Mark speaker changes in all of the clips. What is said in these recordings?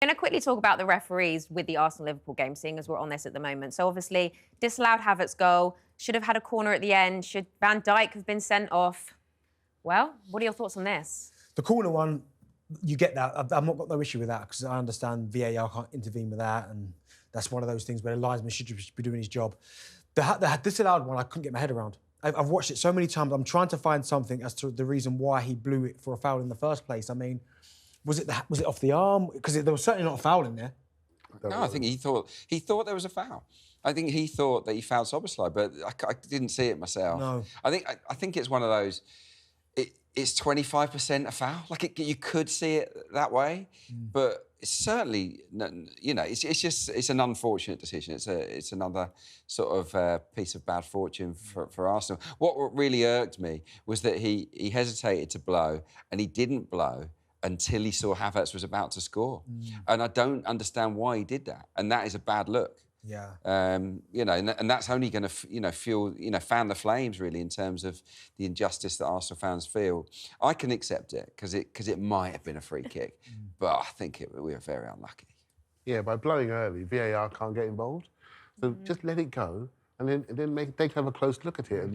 Speaker 1: I'm going to quickly talk about the referees with the Arsenal-Liverpool game, seeing as we're on this at the moment. So obviously, disallowed Havertz's goal, should have had a corner at the end, should Van Dijk have been sent off? Well, what are your thoughts on this?
Speaker 2: The corner one, you get that. I've not got no issue with that because I understand VAR can't intervene with that, and that's one of those things where the linesman should just be doing his job. The disallowed one, I couldn't get my head around. I've watched it so many times. I'm trying to find something as to the reason why he blew it for a foul in the first place. I mean, was it off the arm? Because there was certainly not a foul in there.
Speaker 3: No, I think he thought there was a foul. I think he thought that he fouled Szoboszlai, but I didn't see it myself.
Speaker 2: No.
Speaker 3: I think it's one of those. It's 25% a foul. Like you could see it that way, but it's certainly, it's an unfortunate decision. It's another sort of piece of bad fortune for Arsenal. What really irked me was that he hesitated to blow, and he didn't blow until he saw Havertz was about to score. And I don't understand why he did that. And that is a bad look.
Speaker 2: Yeah.
Speaker 3: And that's only going to, fuel, fan the flames, really, in terms of the injustice that Arsenal fans feel. I can accept it, because it might have been a free kick, but I think we were very unlucky.
Speaker 4: Yeah, by blowing early, VAR can't get involved. So just let it go, and then they can have a close look at it.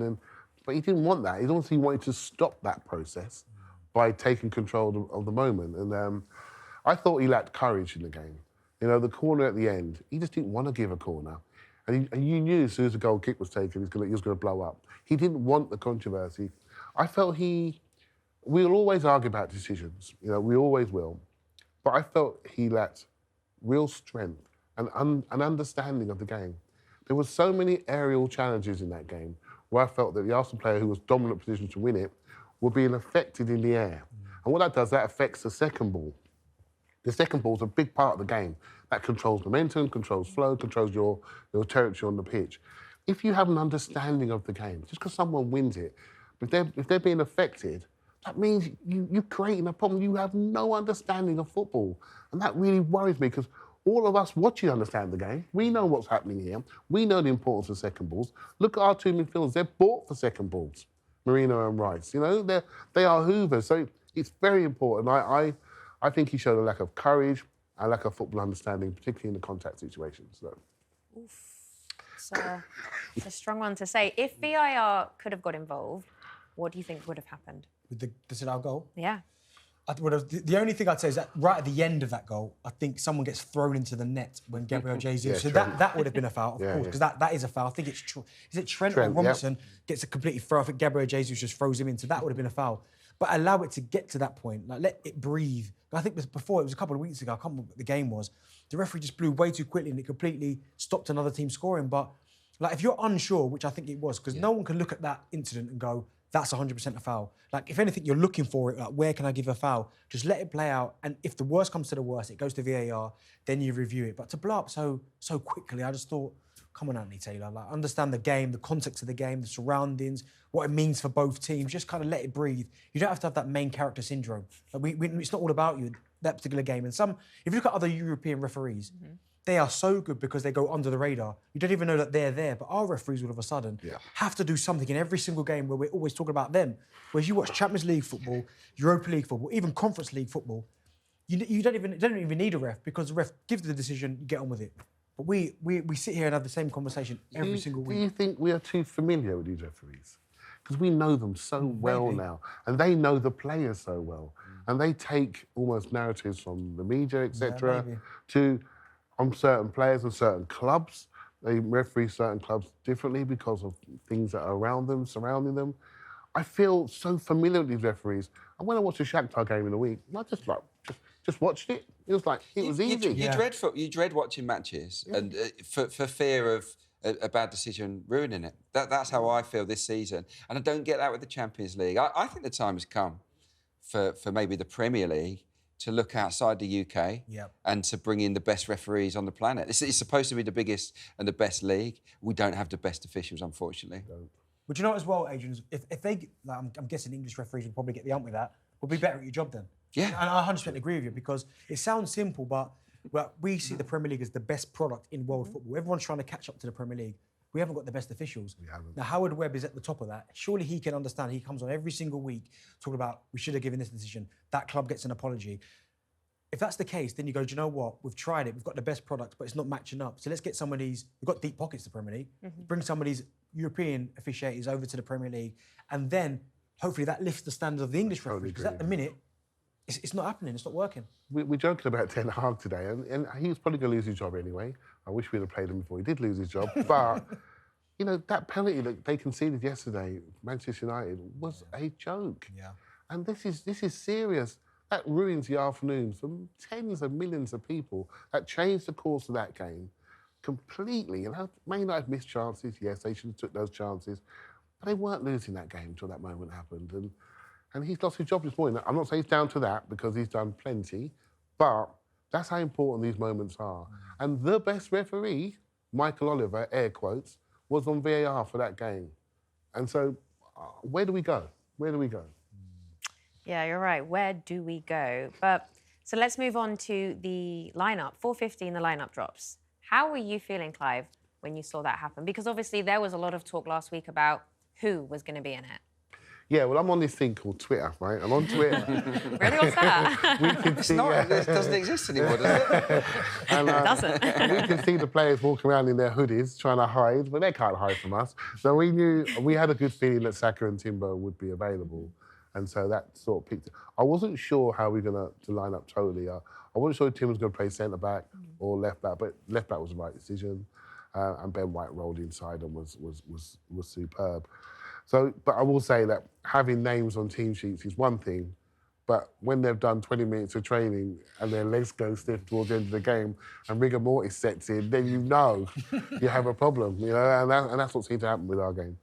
Speaker 4: But he didn't want that. He obviously wanted to stop that process by taking control of the moment. And I thought he lacked courage in the game. The corner at the end, he just didn't want to give a corner. And you knew as soon as the goal kick was taken, he was going to blow up. He didn't want the controversy. I felt we'll always argue about decisions, we always will. But I felt he lacked real strength and an understanding of the game. There were so many aerial challenges in that game where I felt that the Arsenal player who was dominant position to win it were being affected in the air. And what that does, that affects the second ball. The second ball is a big part of the game. That controls momentum, controls flow, controls your territory on the pitch. If you have an understanding of the game, just because someone wins it, if they're being affected, that means you're creating a problem. You have no understanding of football. And that really worries me, because all of us watching understand the game. We know what's happening here. We know the importance of second balls. Look at our two midfielders. They're bought for second balls, Marino and Rice. They are hoovers. So it's very important. I think he showed a lack of courage and lack of football understanding, particularly in the contact situations. So.
Speaker 1: It's a strong one to say. If VAR could have got involved, what do you think would have happened?
Speaker 2: With the disallowed goal?
Speaker 1: Yeah.
Speaker 2: The only thing I'd say is that right at the end of that goal, I think someone gets thrown into the net when Gabriel Jesus. So that would have been a foul, of course, because that is a foul. I think it's Trent or Robinson gets a completely throw. I think Gabriel Jesus just throws him into. That would have been a foul. But allow it to get to that point. Let it breathe. I think before, it was a couple of weeks ago, I can't remember what the game was. The referee just blew way too quickly and it completely stopped another team scoring. But if you're unsure, which I think it was, because no one can look at that incident and go, that's 100% a foul. If anything, you're looking for it, where can I give a foul? Just let it play out. And if the worst comes to the worst, it goes to VAR, then you review it. But to blow up so quickly, I just thought, come on, Anthony Taylor, understand the game, the context of the game, the surroundings, what it means for both teams. Just kind of let it breathe. You don't have to have that main character syndrome. It's not all about you, that particular game. And if you look at other European referees, they are so good because they go under the radar. You don't even know that they're there. But our referees, all of a sudden, have to do something in every single game where we're always talking about them. Whereas you watch Champions League football, Europa League football, even Conference League football, you don't even need a ref, because the ref gives the decision, you get on with it. But we sit here and have the same conversation every single week.
Speaker 4: Do you think we are too familiar with these referees? Because we know them so well now, and they know the players so well, and they take almost narratives from the media, etc., on certain players and certain clubs. They referee certain clubs differently because of things that are around them, surrounding them. I feel so familiar with these referees. And when I watched the Shakhtar game in the week, I just watched it. It was it was easy.
Speaker 3: You dread watching matches, and for fear of a bad decision ruining it. That's how I feel this season, and I don't get that with the Champions League. I think the time has come for maybe the Premier League to look outside the UK and to bring in the best referees on the planet. It's supposed to be the biggest and the best league. We don't have the best officials, unfortunately.
Speaker 2: But you know as well, Adrian, if they, I'm guessing English referees would probably get the ump with that, would be better at your job then.
Speaker 3: Yeah.
Speaker 2: And I 100% agree with you, because it sounds simple, but we see the Premier League as the best product in world football. Everyone's trying to catch up to the Premier League. We haven't got the best officials.
Speaker 4: We haven't.
Speaker 2: Now, Howard Webb is at the top of that. Surely he can understand. He comes on every single week talking about, we should have given this decision. That club gets an apology. if that's the case, then you go, do you know what? We've tried it. We've got the best product, but it's not matching up. So let's get somebody's. We've got deep pockets, the Premier League. Bring somebody's European officiators over to the Premier League, and then hopefully that lifts the standards of the English referees. Because at the minute, it's not happening. It's not working.
Speaker 4: We're joking about Ten Hag today, and he was probably going to lose his job anyway. I wish we'd have played him before he did lose his job. But, you know, that penalty that they conceded yesterday, Manchester United, was a joke.
Speaker 2: Yeah. And
Speaker 4: this is serious. That ruins the afternoons for tens of millions of people. That changed the course of that game completely. And Man United have missed chances. Yes, they should have took those chances. But they weren't losing that game until that moment happened. And he's lost his job this morning. I'm not saying it's down to that because he's done plenty, but that's how important these moments are. And the best referee, Michael Oliver, air quotes, was on VAR for that game. And so, where do we go? Where do we go?
Speaker 1: Yeah, you're right. Where do we go? But so let's move on to the lineup. 4:15, the lineup drops. How were you feeling, Clive, when you saw that happen? Because obviously there was a lot of talk last week about who was going to be in it.
Speaker 4: Yeah, well, I'm on this thing called Twitter, right? I'm on Twitter.
Speaker 1: Really? What's that?
Speaker 4: We can see,
Speaker 3: It doesn't exist anymore, does it?
Speaker 4: And,
Speaker 1: It doesn't.
Speaker 4: we can see the players walking around in their hoodies trying to hide, but they can't hide from us. So we had a good feeling that Saka and Timber would be available. And so that sort of picked it. I wasn't sure how we were going to line up totally. I wasn't sure if Tim was going to play centre-back or left-back, but left-back was the right decision. And Ben White rolled inside and was superb. So, but I will say that having names on team sheets is one thing, but when they've done 20 minutes of training and their legs go stiff towards the end of the game and rigor mortis sets in, then you know you have a problem, you know, and that's what seemed to happen with our game.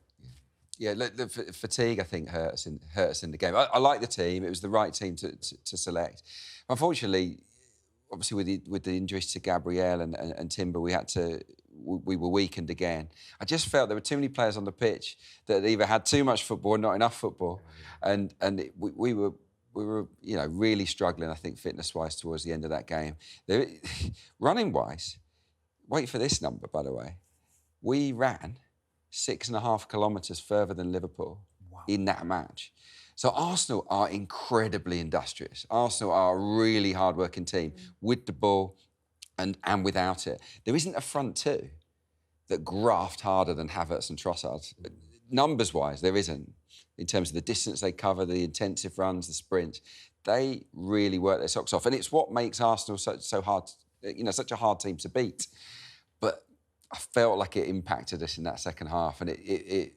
Speaker 3: Yeah, look, the fatigue, I think, hurt us in the game. I like the team. It was the right team to select. Unfortunately, obviously, with the injuries to Gabriel and Timber, we were weakened again. I just felt there were too many players on the pitch that either had too much football or not enough football. We were, you know, really struggling, I think, fitness-wise towards the end of that game. Running-wise, wait for this number, by the way. We ran 6.5 kilometres further than Liverpool in that match. So Arsenal are incredibly industrious. Arsenal are a really hard-working team with the ball and without it. There isn't a front two that graft harder than Havertz and Trossard. Numbers-wise, there isn't. In terms of the distance they cover, the intensive runs, the sprints, they really work their socks off. And it's what makes Arsenal so hard, you know, such a hard team to beat. But I felt like it impacted us in that second half, and it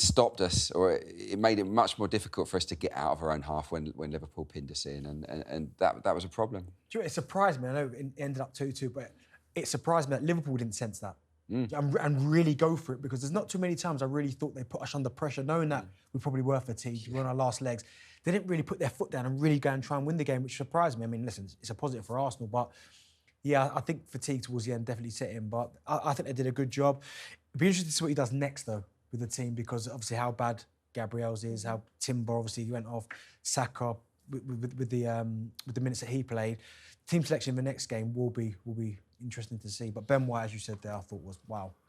Speaker 3: stopped us, or it made it much more difficult for us to get out of our own half when Liverpool pinned us in, and that was a problem.
Speaker 2: Do you know, it surprised me. I know it ended up 2-2, but it surprised me that Liverpool didn't sense that and really go for it, because there's not too many times I really thought they put us under pressure, knowing that we probably were fatigued, we were on our last legs. They didn't really put their foot down and really go and try and win the game, which surprised me. I mean, listen, it's a positive for Arsenal, but yeah, I think fatigue towards the end definitely set in, but I think they did a good job. It'd be interesting to see what he does next, though, with the team, because obviously how bad Gabriel's is, how Timber obviously went off, Saka with the minutes that he played. Team selection in the next game will be interesting to see. But Ben White, as you said there, I thought was wow.